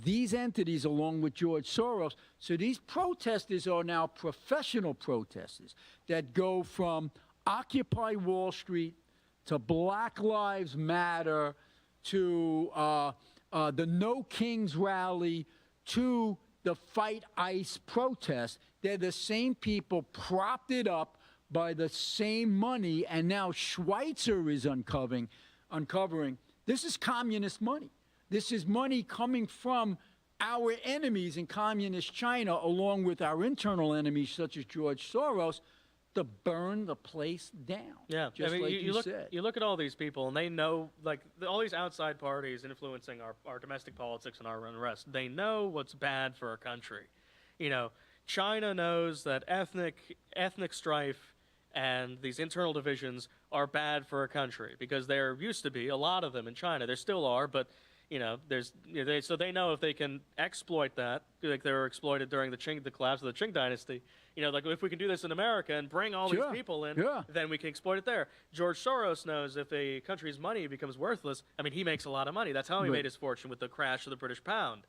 Speaker 1: these entities along with George Soros. So these protesters are now professional protesters that go from Occupy Wall Street to Black Lives Matter to the No Kings rally to the Fight ICE protest. They're the same people propped it up by the same money, and now Schweitzer is uncovering this is communist money. This is money coming from our enemies in communist China, along with our internal enemies such as George Soros, to burn the place down.
Speaker 2: Yeah,
Speaker 1: just like you said.
Speaker 2: You look at all these people, and they know, all these outside parties influencing our domestic politics and our unrest. They know what's bad for our country. China knows that ethnic strife and these internal divisions are bad for a country because there used to be a lot of them in China. There still are, but so they know if they can exploit that, like they were exploited during the collapse of the Qing dynasty. If we can do this in America and bring all these people in, then we can exploit it there. George Soros knows if a country's money becomes worthless. I mean, he makes a lot of money. That's how he made his fortune with the crash of the British pound.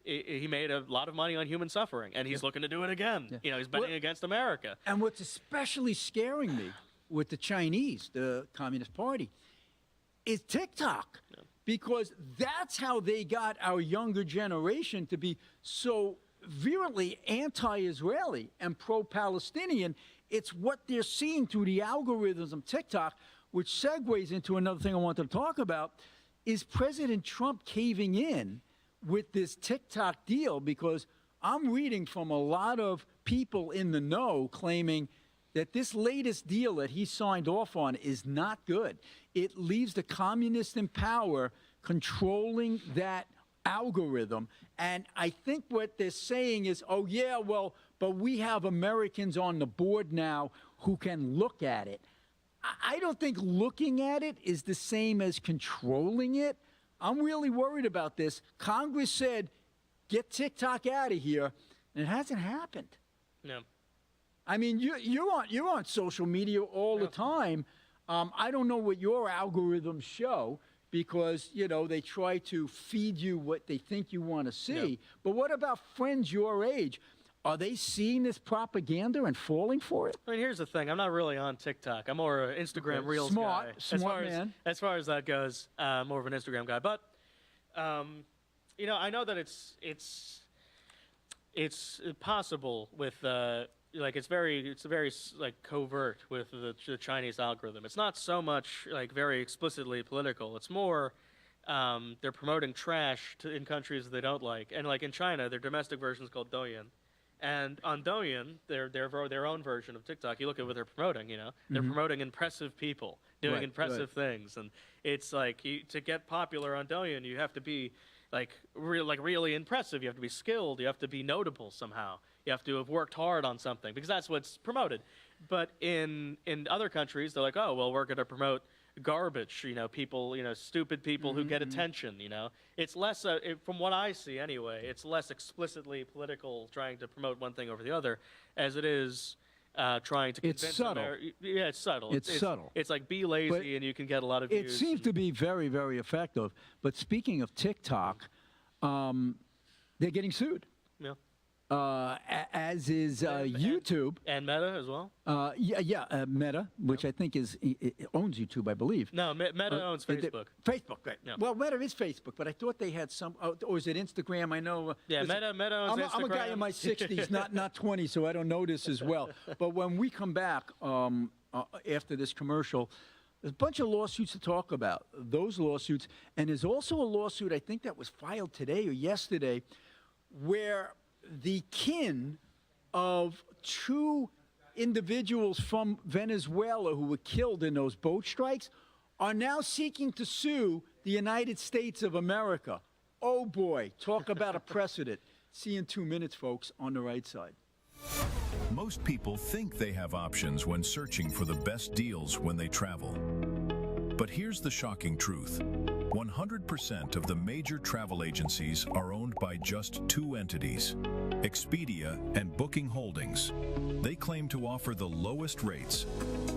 Speaker 2: He made a lot of money on human suffering, and he's looking to do it again. He's betting against America.
Speaker 1: And what's especially scaring me with the Chinese, the Communist Party, is TikTok. Yeah. Because that's how they got our younger generation to be so virulently anti-Israeli and pro-Palestinian. It's what they're seeing through the algorithms of TikTok, which segues into another thing I wanted to talk about, is President Trump caving in with this TikTok deal, because I'm reading from a lot of people in the know claiming that this latest deal that he signed off on is not good. It leaves the communists in power controlling that algorithm. And I think what they're saying is, oh, yeah, well, but we have Americans on the board now who can look at it. I don't think looking at it is the same as controlling it. I'm really worried about this. Congress said, get TikTok out of here, and it hasn't happened.
Speaker 2: No.
Speaker 1: I mean, you're on social media all the time. I don't know what your algorithms show because, they try to feed you what they think you want to see.
Speaker 2: Yeah.
Speaker 1: But what about friends your age? Are they seeing this propaganda and falling for it?
Speaker 2: I mean, here's the thing. I'm not really on TikTok. I'm more an Instagram Reels
Speaker 1: Smart,
Speaker 2: guy.
Speaker 1: smart man.
Speaker 2: As far as that goes, more of an Instagram guy. But, I know that it's possible with it's very covert with the Chinese algorithm. It's not so much very explicitly political. It's more they're promoting trash in countries they don't like. And in China, their domestic version is called Douyin. And on Douyin, their own version of TikTok, you look at what they're promoting, They're promoting impressive people doing impressive things. And it's to get popular on Douyin, you have to be really impressive. You have to be skilled. You have to be notable somehow. You have to have worked hard on something because that's what's promoted. But in other countries, they're like, oh, well, we're going to promote garbage, people, stupid people who get attention, It's less, from what I see anyway, it's less explicitly political trying to promote one thing over the other as it is trying to convince
Speaker 1: It's subtle.
Speaker 2: Yeah, it's subtle.
Speaker 1: It's subtle.
Speaker 2: It's like be lazy and you can get a lot of views.
Speaker 1: It seems to be very, very effective. But speaking of TikTok, they're getting sued.
Speaker 2: Yeah.
Speaker 1: As is YouTube.
Speaker 2: And Meta as well?
Speaker 1: Meta, which I think it owns YouTube, I believe.
Speaker 2: No, Meta owns Facebook.
Speaker 1: Facebook, right.
Speaker 2: Yeah.
Speaker 1: Well, Meta is Facebook, but I thought they had some, or is it Instagram? I know.
Speaker 2: Yeah, Meta owns Instagram.
Speaker 1: I'm a guy in my 60s, not 20, so I don't know this as well. But when we come back after this commercial, there's a bunch of lawsuits to talk about, those lawsuits. And there's also a lawsuit, I think that was filed today or yesterday, where the kin of two individuals from Venezuela who were killed in those boat strikes are now seeking to sue the United States of America. Oh boy, talk about a precedent. See you in 2 minutes, folks, on the right side.
Speaker 3: Most people think they have options when searching for the best deals when they travel. But here's the shocking truth. 100% of the major travel agencies are owned by just two entities, Expedia and Booking Holdings. They claim to offer the lowest rates,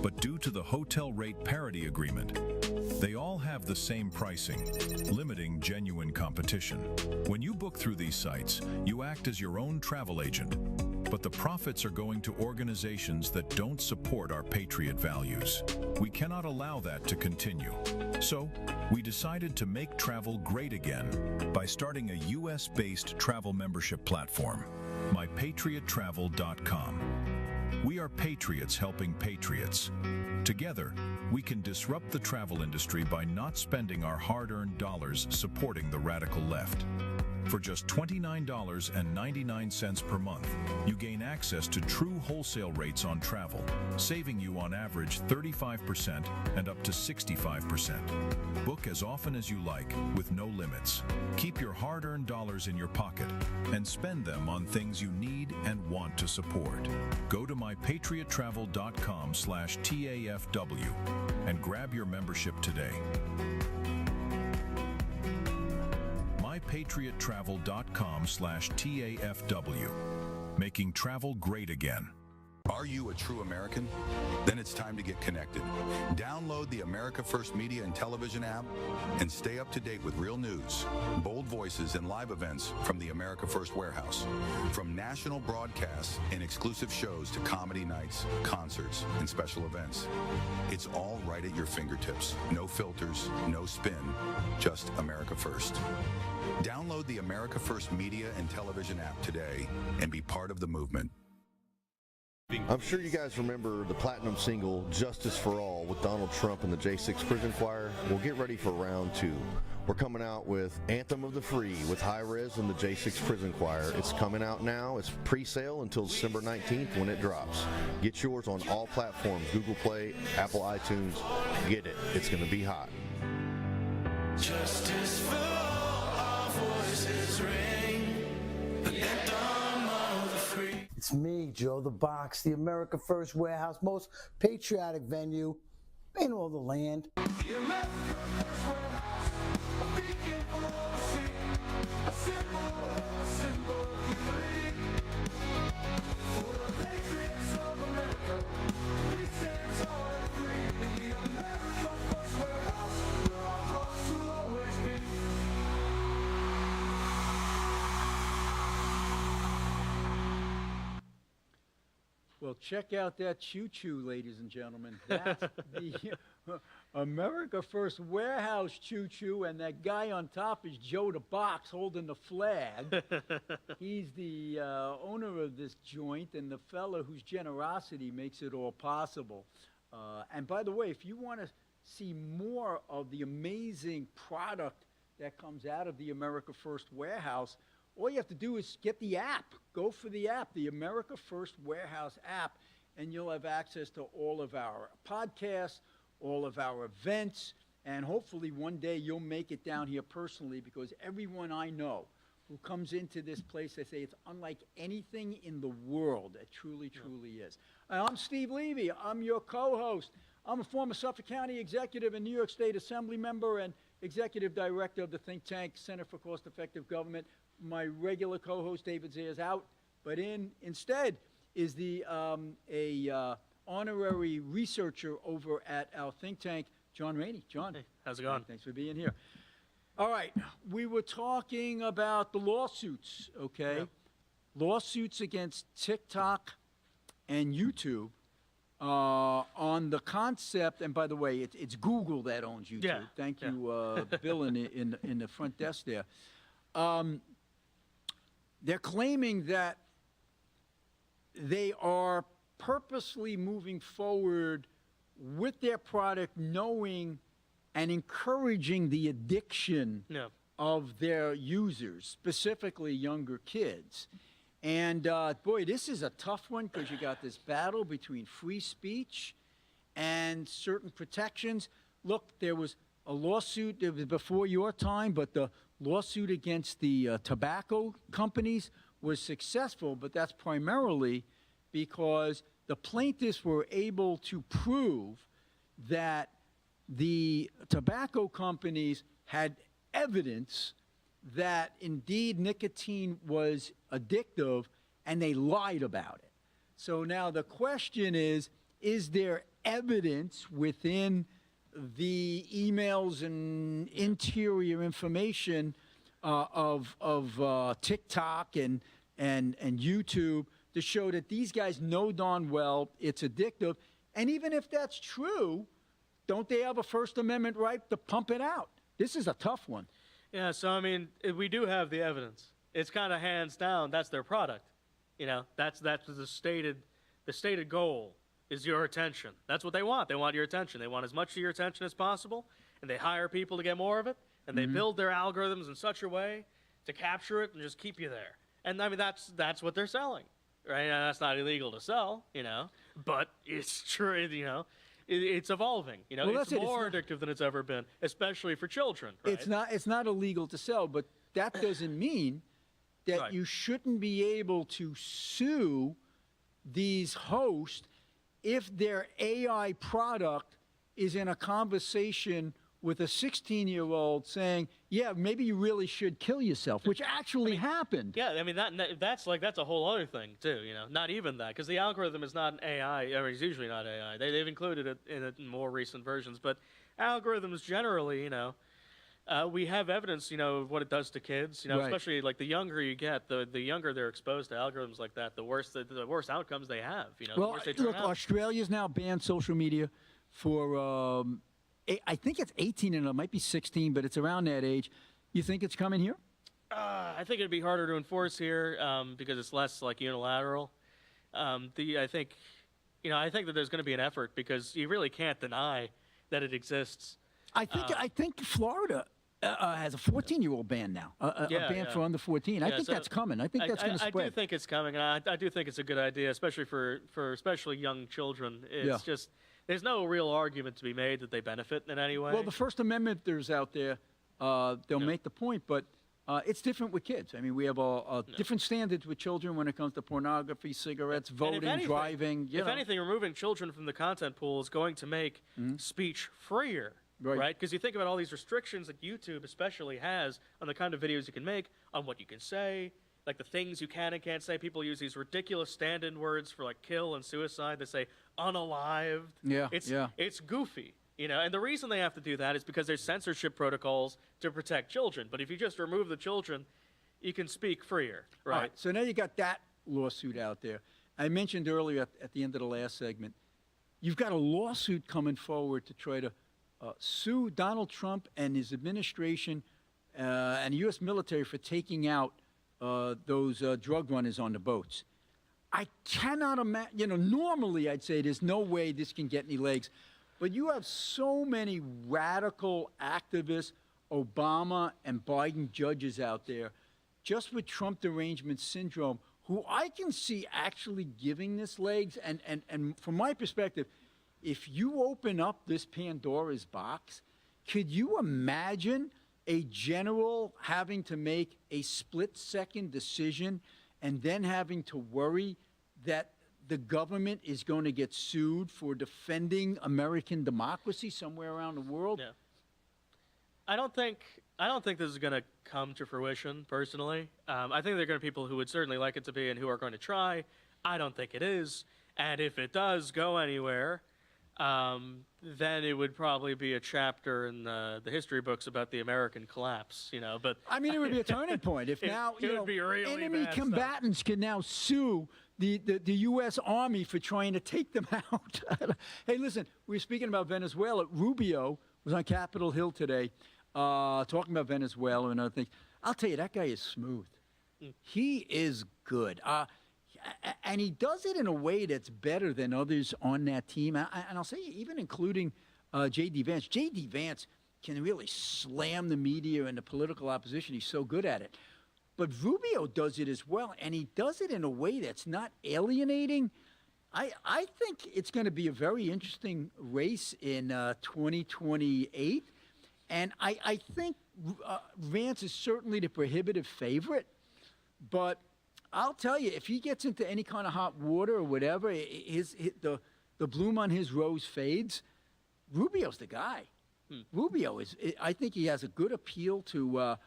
Speaker 3: but due to the hotel rate parity agreement, they all have the same pricing, limiting genuine competition. When you book through these sites, you act as your own travel agent, but the profits are going to organizations that don't support our patriot values. We cannot allow that to continue. So, we decided to make travel great again by starting a US-based travel membership platform, mypatriottravel.com. We are patriots helping patriots. Together, we can disrupt the travel industry by not spending our hard-earned dollars supporting the radical left. For just $29.99 per month, you gain access to true wholesale rates on travel, saving you on average 35% and up to 65%. Book as often as you like, with no limits. Keep your hard-earned dollars in your pocket and spend them on things you need and want to support. Go to mypatriottravel.com/TAFW and grab your membership today. mypatriottravel.com/TAFW, making travel great again.
Speaker 14: Are you a true American? Then it's time to get connected. Download the America First Media and Television app and stay up to date with real news, bold voices, and live events from the America First Warehouse. From national broadcasts and exclusive shows to comedy nights, concerts, and special events. It's all right at your fingertips. No filters, no spin, just America First. Download the America First Media and Television app today and be part of the movement.
Speaker 15: I'm sure you guys remember the platinum single Justice for All with Donald Trump and the J6 Prison Choir. Well, get ready for round two. We're coming out with Anthem of the Free with High Res and the J6 Prison Choir. It's coming out now. It's pre-sale until December 19th when it drops. Get yours on all platforms, Google Play, Apple iTunes. Get it. It's going to be hot.
Speaker 11: Justice for all, our voices ring. The anthem of the free.
Speaker 7: It's me, Joe the Box, the America First Warehouse, most patriotic venue in all the land.
Speaker 1: Well, check out that choo-choo, ladies and gentlemen. That's the America First Warehouse choo-choo, and that guy on top is Joe the Box holding the flag. He's the owner of this joint and the fellow whose generosity makes it all possible. And by the way, if you want to see more of the amazing product that comes out of the America First Warehouse, all you have to do is get the app. Go for the app, the America First Warehouse app, and you'll have access to all of our podcasts, all of our events, and hopefully one day you'll make it down here personally, because everyone I know who comes into this place, they say it's unlike anything in the world. It truly, truly is. I'm Steve Levy. I'm your co-host. I'm a former Suffolk County executive and New York State Assembly member and executive director of the think tank Center for Cost-Effective Government. My regular co-host David Zare is out, but instead is the honorary researcher over at our think tank, John Rainey. John,
Speaker 2: hey, how's it going?
Speaker 1: Thanks for being here. All right, we were talking about the lawsuits, okay? Yeah. Lawsuits against TikTok and YouTube on the concept, and by the way, it's Google that owns YouTube.
Speaker 2: Yeah.
Speaker 1: Thank you, Bill, in the front desk there. They're claiming that they are purposely moving forward with their product, knowing and encouraging the addiction of their users, specifically younger kids. And boy, this is a tough one, because you got this battle between free speech and certain protections. Look, there was a lawsuit, it was before your time, but the lawsuit against the tobacco companies was successful, but that's primarily because the plaintiffs were able to prove that the tobacco companies had evidence that indeed nicotine was addictive, and they lied about it. So now the question is there evidence within the emails and interior information of TikTok and YouTube to show that these guys know darn well it's addictive? And even if that's true, don't they have a First Amendment right to pump it out? This is a tough one.
Speaker 2: Yeah, so I mean, we do have the evidence. It's kind of hands down, that's their product. You know, that's the stated goal is your attention. That's what they want. They want your attention. They want as much of your attention as possible, and they hire people to get more of it, and they build their algorithms in such a way to capture it and just keep you there. And I mean, that's what they're selling, right? And that's not illegal to sell, you know, but it's true, you know. It's evolving, you know. Well, it's more addictive than it's ever been, especially for children. Right?
Speaker 1: It's not illegal to sell, but that doesn't mean that you shouldn't be able to sue these hosts if their AI product is in a conversation with a 16-year-old saying, yeah, maybe you really should kill yourself, which actually happened.
Speaker 2: Yeah, I mean, that's a whole other thing, too, you know, not even that, because the algorithm is not an AI, I mean, it's usually not AI. They've included it in more recent versions, but algorithms generally, you know, we have evidence, you know, of what it does to kids, you know, especially like the younger you get, the younger they're exposed to algorithms like that, the worse outcomes they have, you know, the worse they turn out.
Speaker 1: Australia's now banned social media for, I think it's 18 and it might be 16, but it's around that age. You think it's coming here?
Speaker 2: I think it'd be harder to enforce here because it's less like unilateral. I think that there's going to be an effort because you really can't deny that it exists.
Speaker 1: I think Florida has a 14-year-old ban now, a ban for under 14. I think that's coming. I think that's going to spread.
Speaker 2: I do think it's coming, and I do think it's a good idea, especially for especially young children. It's just there's no real argument to be made that they benefit in any way.
Speaker 1: Well, the First Amendmenters out there, they'll make the point, but It's different with kids. I mean, we have different standards with children when it comes to pornography, cigarettes,
Speaker 2: And
Speaker 1: voting,
Speaker 2: if anything,
Speaker 1: driving.
Speaker 2: If anything, removing children from the content pool is going to make speech freer, right? Because you think about all these restrictions that YouTube especially has on the kind of videos you can make, on what you can say, like the things you can and can't say. People use these ridiculous stand-in words for like kill and suicide. They say unalived. It's goofy. You know, and the reason they have to do that is because there's censorship protocols to protect children. But if you just remove the children, you can speak freer, right?
Speaker 1: All right, so now you got that lawsuit out there. I mentioned earlier at the end of the last segment, you've got a lawsuit coming forward to try to sue Donald Trump and his administration and the U.S. military for taking out those drug runners on the boats. I cannot imagine, you know, normally I'd say there's no way this can get any legs. But you have so many radical activists, Obama and Biden judges out there, just with Trump derangement syndrome, who I can see actually giving this legs. And from my perspective, if you open up this Pandora's box, could you imagine a general having to make a split-second decision and then having to worry that the government is going to get sued for defending American democracy somewhere around the world?
Speaker 2: Yeah. I don't think this is going to come to fruition, personally. I think there are going to be people who would certainly like it to be and who are going to try. I don't think it is. And if it does go anywhere, then it would probably be a chapter in the history books about the American collapse, you know. But
Speaker 1: I mean, it would be a turning point if now
Speaker 2: would be really
Speaker 1: enemy
Speaker 2: bad
Speaker 1: combatants can now sue the U.S. Army for trying to take them out. Hey, listen, we were speaking about Venezuela. Rubio was on Capitol Hill today talking about Venezuela and other things. I'll tell you, that guy is smooth. He is good. And he does it in a way that's better than others on that team. And I'll say, even including J.D. Vance. J.D. Vance can really slam the media and the political opposition. He's so good at it. But Rubio does it as well, and he does it in a way that's not alienating. I think it's going to be a very interesting race in 2028. And I think Vance is certainly the prohibitive favorite. But I'll tell you, if he gets into any kind of hot water or whatever, the bloom on his rose fades, Rubio's the guy. Rubio is, I think he has a good appeal to a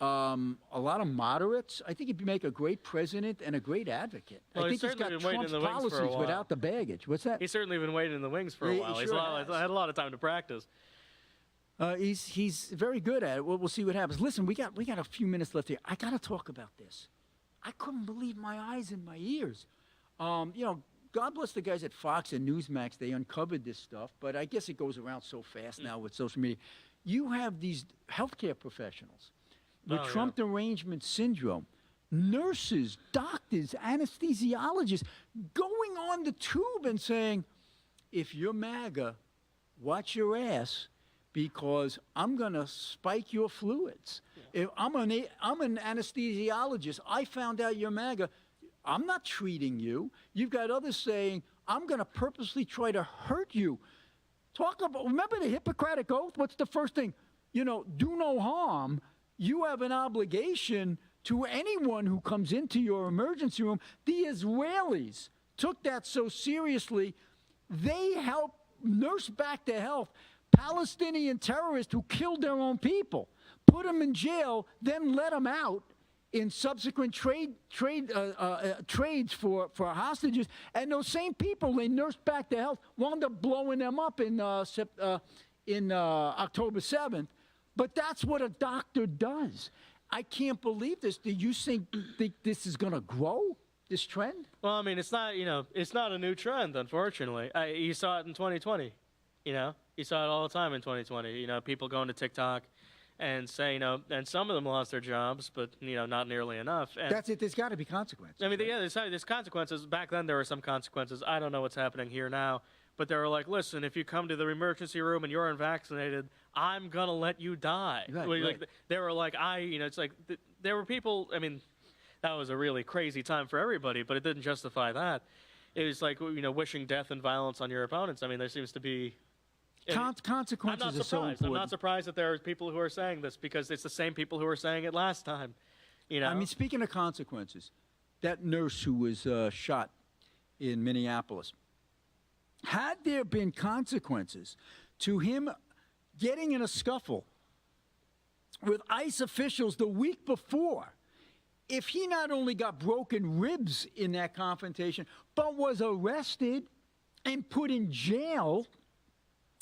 Speaker 1: lot of moderates. I think he'd make a great president and a great advocate.
Speaker 2: Well,
Speaker 1: I think he's got Trump's policies without the baggage. What's that?
Speaker 2: He's certainly been waiting in the wings for a while. He's had a lot of time to practice.
Speaker 1: He's very good at it. We'll see what happens. Listen, we got a few minutes left here. I got to talk about this. I couldn't believe my eyes and my ears. You know, God bless the guys at Fox and Newsmax. They uncovered this stuff, but I guess it goes around so fast now with social media. You have these healthcare professionals with Trump derangement syndrome, nurses, doctors, anesthesiologists, going on the tube and saying, if you're MAGA, watch your ass, because I'm going to spike your fluids. If I'm an anesthesiologist. I found out you're MAGA. I'm not treating you. You've got others saying, I'm going to purposely try to hurt you. Talk about, remember the Hippocratic Oath? What's the first thing? You know, do no harm. You have an obligation to anyone who comes into your emergency room. The Israelis took that so seriously, they helped nurse back to health Palestinian terrorists who killed their own people, put them in jail, then let them out in subsequent trades for hostages. And those same people they nursed back to health wound up blowing them up in October 7th. But that's what a doctor does. I can't believe this. Do you think this is going to grow, this trend?
Speaker 2: Well, I mean, it's not a new trend, unfortunately. You saw it in 2020. You know, you saw it all the time in 2020. You know, people going to TikTok and say, you know, and some of them lost their jobs, but, you know, not nearly enough. And
Speaker 1: that's it. There's got to be consequences.
Speaker 2: I mean, yeah, there's consequences. Back then, there were some consequences. I don't know what's happening here now. But they were like, listen, if you come to the emergency room and you're unvaccinated, I'm going to let you die.
Speaker 1: Right.
Speaker 2: Like, they were like, it's like, there were people, I mean, that was a really crazy time for everybody, but it didn't justify that. It was like, you know, wishing death and violence on your opponents. I mean, there seems to be
Speaker 1: Consequences
Speaker 2: I'm not
Speaker 1: are so
Speaker 2: surprised. I'm
Speaker 1: important.
Speaker 2: not surprised that there are people who are saying this because it's the same people who were saying it last time. You know?
Speaker 1: I mean, speaking of consequences, that nurse who was shot in Minneapolis, had there been consequences to him getting in a scuffle with ICE officials the week before, if he not only got broken ribs in that confrontation, but was arrested and put in jail,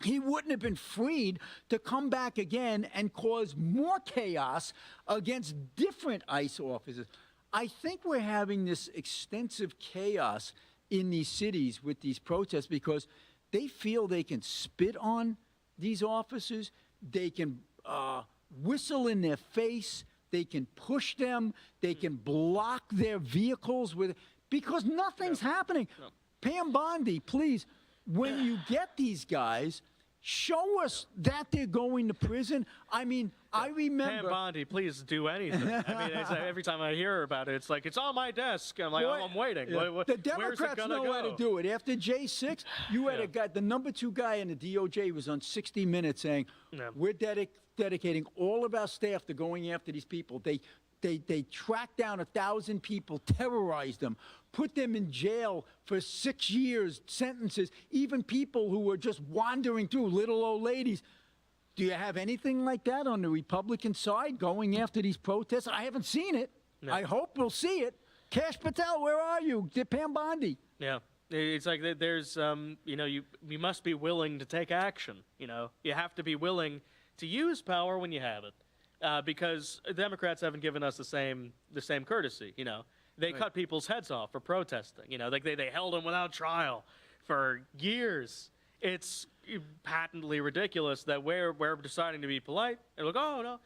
Speaker 1: he wouldn't have been freed to come back again and cause more chaos against different ICE officers. I think we're having this extensive chaos in these cities with these protests because they feel they can spit on these officers, they can whistle in their face, they can push them, they can block their vehicles with because nothing's happening.
Speaker 2: No.
Speaker 1: Pam Bondi, please, when you get these guys, show us that they're going to prison. I mean, I remember.
Speaker 2: Pam Bondi, please do anything. I mean, every time I hear about it, it's like, it's on my desk. I'm like, oh, I'm waiting.
Speaker 1: Yeah.
Speaker 2: Where's
Speaker 1: The
Speaker 2: it
Speaker 1: Democrats
Speaker 2: gonna
Speaker 1: know how
Speaker 2: go?
Speaker 1: to do it. After J6, you had a guy, the number 2 guy in the DOJ was on 60 Minutes saying, we're dedicating all of our staff to going after these people. They tracked down 1,000 people, terrorized them, put them in jail for 6 years, sentences, even people who were just wandering through, little old ladies. Do you have anything like that on the Republican side going after these protests? I haven't seen it.
Speaker 2: No.
Speaker 1: I hope we'll see it. Kash Patel, where are you? Pam Bondi.
Speaker 2: Yeah. It's like there's, you know, you must be willing to take action. You know, you have to be willing to use power when you have it. Because Democrats haven't given us the same courtesy. You know, they cut people's heads off for protesting. You know, like they held them without trial for years. It's patently ridiculous that we're deciding to be polite. And like, oh no,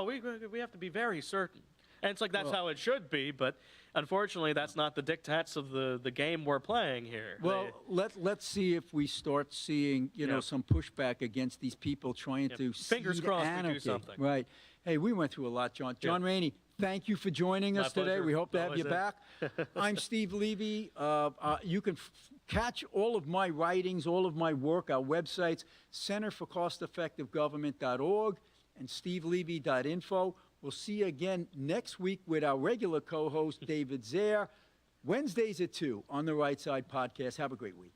Speaker 2: we have to be very certain. And it's like that's how it should be, but unfortunately, that's not the diktats of the game we're playing here.
Speaker 1: Well, let's see if we start seeing, you know, some pushback against these people trying to
Speaker 2: Fingers
Speaker 1: seed
Speaker 2: crossed we do
Speaker 1: anarchy.
Speaker 2: something.
Speaker 1: Right. Hey, we went through a lot, John. John Rainey, thank you for joining us today.
Speaker 2: pleasure.
Speaker 1: We hope to have
Speaker 2: Always
Speaker 1: you
Speaker 2: is.
Speaker 1: back. I'm Steve Levy. You can catch all of my writings, all of my work, our websites, centerforcosteffectivegovernment.org and stevelevy.info. We'll see you again next week with our regular co-host, David Zaire. Wednesdays at 2 on the Right Side Podcast. Have a great week.